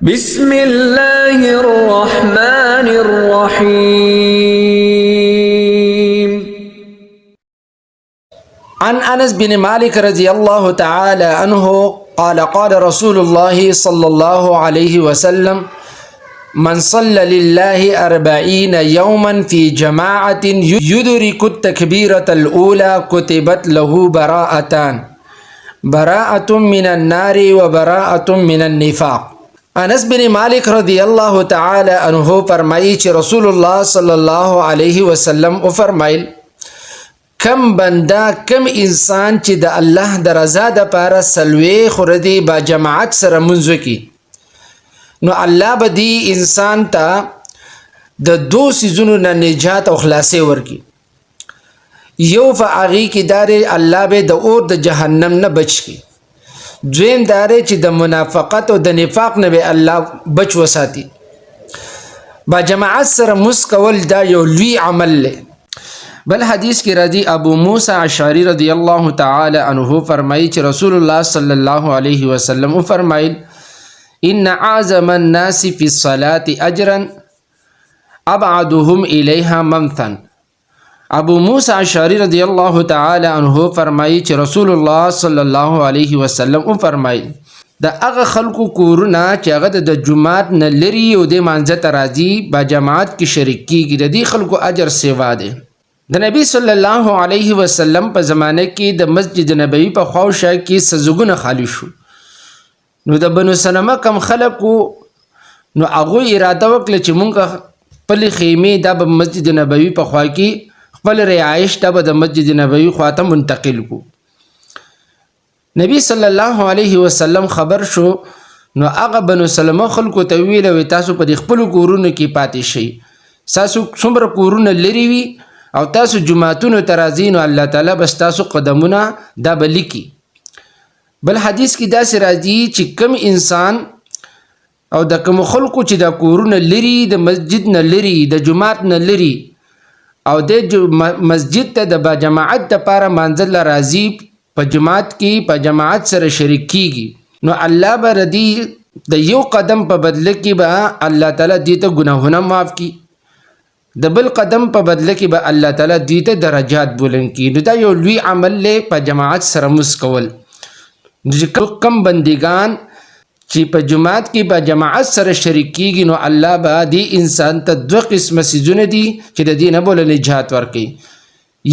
بسم الله الرحمن الرحيم. عن أنس بن مالك رضي الله تعالى عنه قال قال رسول الله صلى الله عليه وسلم من صلى لله 40 يوما في جماعة يدرك التكبيرة الأولى كتبت له براءة من النار وبراءة من النفاق. انس بن مالک رضی اللہ تعالی عنہ فرمائی چې رسول الله صلی الله علیه وسلم او فرمایل کم بندا کم انسان چې د الله د رضا د پاره سلوي خوردي با جماعت سره منځو کی نو الله به دی انسان ته د دو سيزونو نه نجات او خلاصي ورکی. یو فاغي کی دار الله به د اور د جهنم نه بچ کی. دویم داره چې د منافقت او د نفاق نه به الله بچ وساتي. با جماعت سره مسکول دا یو لوی عمل له. بل حدیث کې راځي ابو موسی اشعری رضی الله تعالی عنہ فرمایي چې رسول الله صلی الله علیه وسلم فرمایل ان اعظم الناس فی الصلاة اجرا ابعدهم الیها ممثا. ابو موسی اشعری رضی الله تعالی عنہ فرمایي چې رسول الله صلی الله علیه وسلم فرمایي د هغه خلکو کورونه چې هغه د جمعات نه لري او د مانځه راځي با جماعت کې شریک کیږي د دې خلکو اجر سیوا ده. د نبی صلی الله علیه وسلم په زمانه کې د مسجد نبوي په خواوشا کې سزګونه خالی شو. نو د بنو سلمہ کم خلکو نو هغه اراده وکړه چې مونږ خپل خیمه د مسجد نبوي په خوا کې خپل رعایش ته به د مسجد نبوي خواته منتقل کو. نبی صلی الله علیه وسلم خبر شو نو هغه بنو سلمہ خلکو ته ویل و تاسو په خپل کورونو کې پاتې شئ. تاسو څومره کورونه لري وي او تاسو جمعتونو ترازین الله تعالی بس تاسو قدمونه دا بلکی. بل حدیث کې دا راځي چې کم انسان او د کوم خلکو چې د کورونه لري د مسجد نه لري د جمعات نه لري او د مسجد ته د جماعت لپاره منزل راځي په جماعت کې په جماعت سره شریک کیږي نو الله به ردی د یو قدم په بدله کې به الله تعالی دې ته ګناهونه معاف کړي. د بل قدم په بدله کې به الله تعالی دې ته درجات بلند کړي. نو دا یو لوی عمل له په جماعت سره مسکول. کم بندگان چې په جماعت کې په جماعت سره شریک کیږي نو الله به دې انسان ته دوه قسمه سيزونه دي چې د دې نه بوله نجات ورکړي.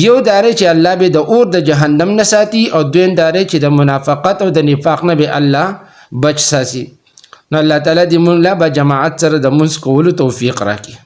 یو داره چې الله به د اور د جهنم نه ساتي او دویم داره چې د منافقت او د نفاق نه به الله بچ ساتي. نو الله تعالی دې موږ له جماعت سره د منځ کولو توفیق راکړي.